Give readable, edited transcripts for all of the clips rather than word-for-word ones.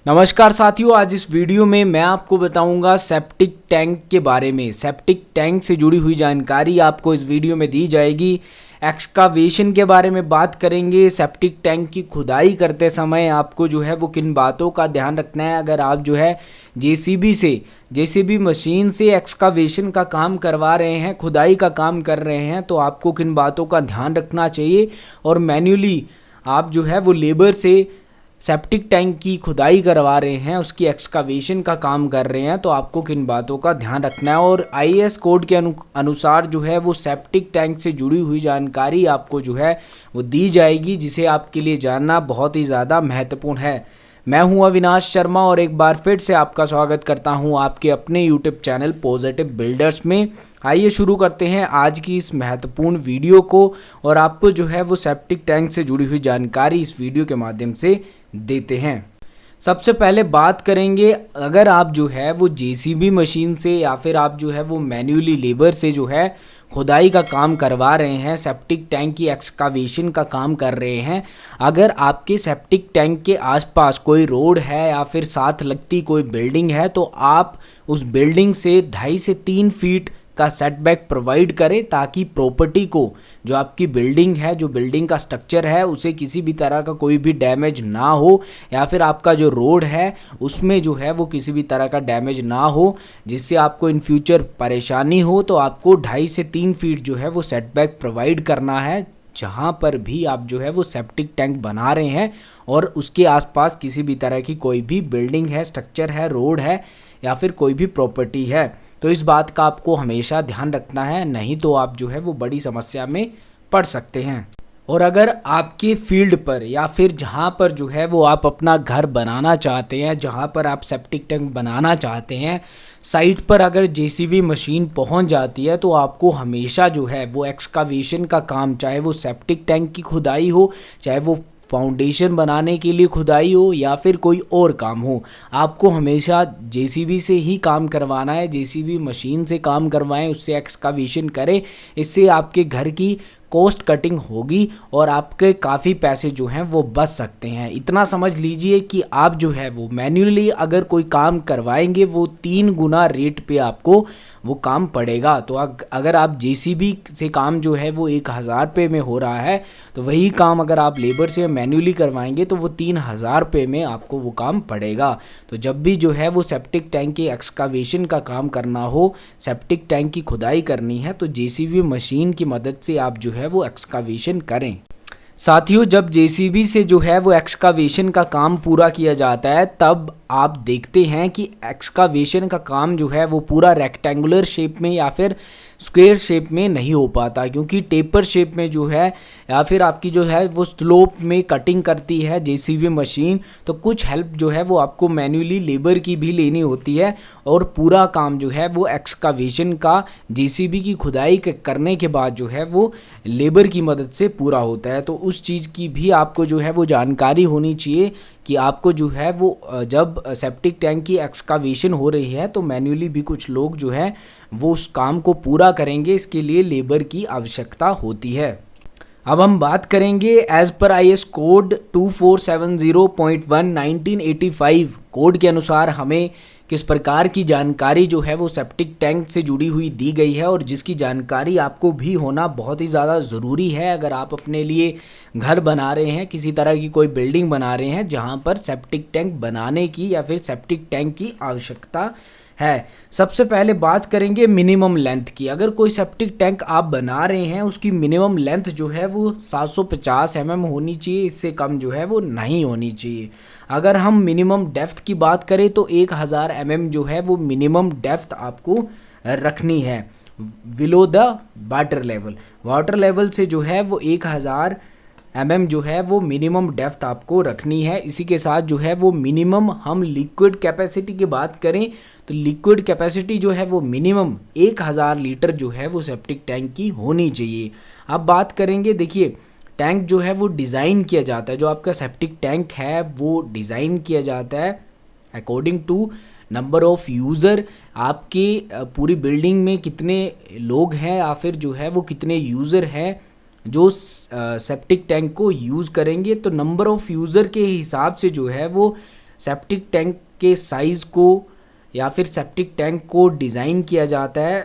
नमस्कार साथियों, आज इस वीडियो में मैं आपको बताऊंगा सेप्टिक टैंक के बारे में। सेप्टिक टैंक से जुड़ी हुई जानकारी आपको इस वीडियो में दी जाएगी। एक्सकावेशन के बारे में बात करेंगे। सेप्टिक टैंक की खुदाई करते समय आपको जो है वो किन बातों का ध्यान रखना है। अगर आप जो है जेसीबी मशीन से एक्सकावेशन का काम करवा रहे हैं, खुदाई का काम कर रहे हैं, तो आपको किन बातों का ध्यान रखना चाहिए। और मैन्युअली आप जो है वो लेबर से सेप्टिक टैंक की खुदाई करवा रहे हैं, उसकी एक्सकावेशन का काम कर रहे हैं, तो आपको किन बातों का ध्यान रखना है। और आईएएस कोड के अनुसार जो है वो सेप्टिक टैंक से जुड़ी हुई जानकारी आपको जो है वो दी जाएगी, जिसे आपके लिए जानना बहुत ही ज़्यादा महत्वपूर्ण है। मैं हूं अविनाश शर्मा और एक बार फिर से आपका स्वागत करता हूं आपके अपने यूट्यूब चैनल पॉजिटिव बिल्डर्स में। आइए शुरू करते हैं आज की इस महत्वपूर्ण वीडियो को, और आपको जो है वो सेप्टिक टैंक से जुड़ी हुई जानकारी इस वीडियो के माध्यम से देते हैं। सबसे पहले बात करेंगे, अगर आप जो है वो जेसीबी मशीन से या फिर आप जो है वो मैन्युअली लेबर से जो है खुदाई का काम करवा रहे हैं, सेप्टिक टैंक की एक्सकावेशन का काम कर रहे हैं, अगर आपके सेप्टिक टैंक के आसपास कोई रोड है या फिर साथ लगती कोई बिल्डिंग है, तो आप उस बिल्डिंग से 2.5 से 3 फीट का सेटबैक प्रोवाइड करें, ताकि प्रॉपर्टी को, जो आपकी बिल्डिंग है, जो बिल्डिंग का स्ट्रक्चर है, उसे किसी भी तरह का कोई भी डैमेज ना हो, या फिर आपका जो रोड है उसमें जो है वो किसी भी तरह का डैमेज ना हो, जिससे आपको इन फ्यूचर परेशानी हो। तो आपको 2.5 से 3 फीट जो है वो सेटबैक प्रोवाइड करना है, जहाँ पर भी आप जो है वो सेप्टिक टैंक बना रहे हैं और उसके आसपास किसी भी तरह की कोई भी बिल्डिंग है, स्ट्रक्चर है, रोड है या फिर कोई भी प्रॉपर्टी है। तो इस बात का आपको हमेशा ध्यान रखना है, नहीं तो आप जो है वो बड़ी समस्या में पड़ सकते हैं। और अगर आपके फील्ड पर या फिर जहाँ पर जो है वो आप अपना घर बनाना चाहते हैं, जहाँ पर आप सेप्टिक टैंक बनाना चाहते हैं, साइट पर अगर जेसीबी मशीन पहुँच जाती है, तो आपको हमेशा जो है वो एक्सकावेशन का काम, चाहे वो सेप्टिक टैंक की खुदाई हो, चाहे वो फाउंडेशन बनाने के लिए खुदाई हो या फिर कोई और काम हो, आपको हमेशा जेसीबी से ही काम करवाना है। जेसीबी मशीन से काम करवाएं, उससे एक्सकावेशन करें। इससे आपके घर की कॉस्ट कटिंग होगी और आपके काफ़ी पैसे जो हैं वो बच सकते हैं। इतना समझ लीजिए कि आप जो है वो मैन्युअली अगर कोई काम करवाएंगे, वो 3 गुना रेट पे आपको वो काम पड़ेगा। तो अगर आप जेसीबी से काम जो है वो 1,000 रुपये में हो रहा है, तो वही काम अगर आप लेबर से मैन्युअली करवाएंगे तो वो 3,000 रुपये में आपको वो काम पड़ेगा। तो जब भी जो है वो सेप्टिक टैंक की एक्सकावेशन का काम करना हो, सेप्टिक टैंक की खुदाई करनी है, तो जेसीबी मशीन की मदद से आप जो है वो एक्सकावेशन करें। साथियों, जब जेसीबी से जो है वो एक्सकावेशन का काम पूरा किया जाता है, तब आप देखते हैं कि एक्सकावेशन का काम जो है वो पूरा रेक्टेंगुलर शेप में या फिर स्क्वायर शेप में नहीं हो पाता, क्योंकि टेपर शेप में जो है या फिर आपकी जो है वो स्लोप में कटिंग करती है जेसीबी मशीन। तो कुछ हेल्प जो है वो आपको मैन्युअली लेबर की भी लेनी होती है, और पूरा काम जो है वो एक्सकावेशन का जेसीबी की खुदाई करने के बाद जो है वो लेबर की मदद से पूरा होता है। तो उस चीज़ की भी आपको जो है वो जानकारी होनी चाहिए कि आपको जो है वो जब सेप्टिक टैंक की एक्सकावेशन हो रही है, तो मैन्युअली भी कुछ लोग जो है वो उस काम को पूरा करेंगे, इसके लिए लेबर की आवश्यकता होती है। अब हम बात करेंगे as per IAS code 2470.1 1985 code के अनुसार हमें किस प्रकार की जानकारी जो है वो सेप्टिक टैंक से जुड़ी हुई दी गई है, और जिसकी जानकारी आपको भी होना बहुत ही ज़्यादा ज़रूरी है। अगर आप अपने लिए घर बना रहे हैं, किसी तरह की कोई बिल्डिंग बना रहे हैं जहां पर सेप्टिक टैंक बनाने की या फिर सेप्टिक टैंक की आवश्यकता है। सबसे पहले बात करेंगे मिनिमम लेंथ की। अगर कोई सेप्टिक टैंक आप बना रहे हैं, उसकी मिनिमम लेंथ जो है वो 750 mm होनी चाहिए, इससे कम जो है वो नहीं होनी चाहिए। अगर हम मिनिमम डेप्थ की बात करें, तो 1000 mm जो है वो मिनिमम डेप्थ आपको रखनी है बिलो द वाटर लेवल से जो है वो 1000 mm जो है वो मिनिमम डेप्थ आपको रखनी है। इसी के साथ जो है वो मिनिमम, हम लिक्विड कैपेसिटी की बात करें तो लिक्विड कैपेसिटी जो है वो मिनिमम 1000 लीटर जो है वो सेप्टिक टैंक की होनी चाहिए। अब बात करेंगे, देखिए टैंक जो है वो डिज़ाइन किया जाता है, जो आपका सेप्टिक टैंक है वो डिज़ाइन किया जाता है according to number of user. आपके पूरी बिल्डिंग में कितने लोग हैं या फिर जो है वो कितने यूज़र हैं जो सेप्टिक टैंक को यूज़ करेंगे, तो नंबर ऑफ़ यूज़र के हिसाब से जो है वो सेप्टिक टैंक के साइज़ को या फिर सेप्टिक टैंक को डिज़ाइन किया जाता है।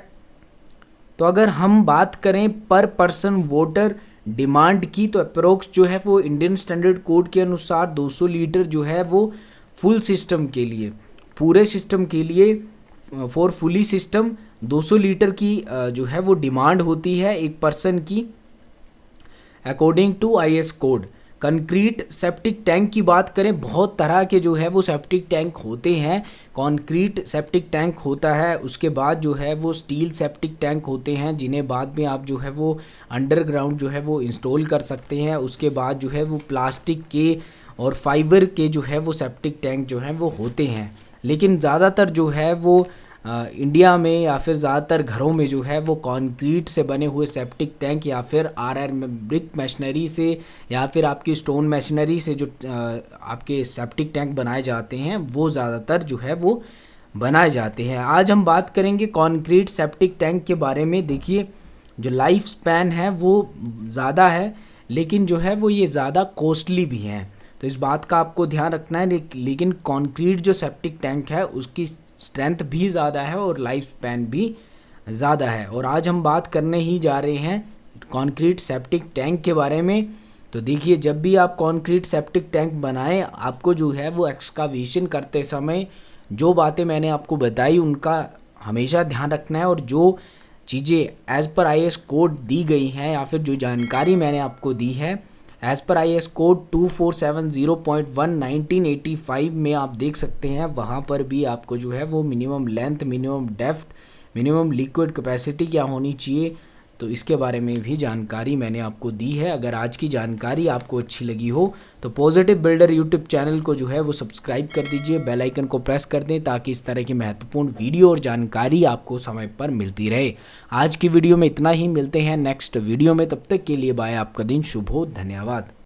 तो अगर हम बात करें पर पर्सन वाटर डिमांड की, तो अप्रोक्स जो है वो इंडियन स्टैंडर्ड कोड के अनुसार 200 लीटर जो है वो फुल सिस्टम के लिए, पूरे सिस्टम के लिए फॉर फुली सिस्टम 200 लीटर की जो है वो डिमांड होती है एक पर्सन की, according to IS code. Concrete septic tank की बात करें, बहुत तरह के जो है वो सेप्टिक टैंक होते हैं। कंक्रीट सेप्टिक टैंक होता है, उसके बाद जो है वो स्टील सेप्टिक टैंक होते हैं, जिन्हें बाद में आप जो है वो अंडरग्राउंड जो है वो इंस्टॉल कर सकते हैं। उसके बाद जो है वो प्लास्टिक के और फाइबर के जो है वो सेप्टिक टैंक जो हैं वो होते हैं। लेकिन ज़्यादातर जो है वो इंडिया में या फिर ज़्यादातर घरों में जो है वो कंक्रीट से बने हुए सेप्टिक टैंक या फिर आरआर ब्रिक मशीनरी से या फिर आपकी स्टोन मशीनरी से जो आपके सेप्टिक टैंक बनाए जाते हैं वो ज़्यादातर जो है वो बनाए जाते हैं। आज हम बात करेंगे कंक्रीट सेप्टिक टैंक के बारे में। देखिए, जो लाइफ स्पैन है वो ज़्यादा है, लेकिन जो है वो ये ज़्यादा कॉस्टली भी हैं, तो इस बात का आपको ध्यान रखना है। लेकिन कंक्रीट जो सेप्टिक टैंक है उसकी स्ट्रेंथ भी ज़्यादा है और लाइफ स्पैन भी ज़्यादा है। और आज हम बात करने ही जा रहे हैं कंक्रीट सेप्टिक टैंक के बारे में। तो देखिए, जब भी आप कंक्रीट सेप्टिक टैंक बनाएं, आपको जो है वो एक्सकावेशन करते समय जो बातें मैंने आपको बताई उनका हमेशा ध्यान रखना है, और जो चीज़ें एज़ पर आईएस कोड दी गई हैं या फिर जो जानकारी मैंने आपको दी है एज़ पर आईएस कोड 2470.1 1985 में आप देख सकते हैं, वहाँ पर भी आपको जो है वो minimum length, minimum depth, minimum liquid capacity क्या होनी चाहिए, तो इसके बारे में भी जानकारी मैंने आपको दी है। अगर आज की जानकारी आपको अच्छी लगी हो तो पॉजिटिव बिल्डर यूट्यूब चैनल को जो है वो सब्सक्राइब कर दीजिए, बेल आइकन को प्रेस कर दें ताकि इस तरह की महत्वपूर्ण वीडियो और जानकारी आपको समय पर मिलती रहे। आज की वीडियो में इतना ही, मिलते हैं नेक्स्ट वीडियो में, तब तक के लिए बाय, आपका दिन शुभ हो, धन्यवाद।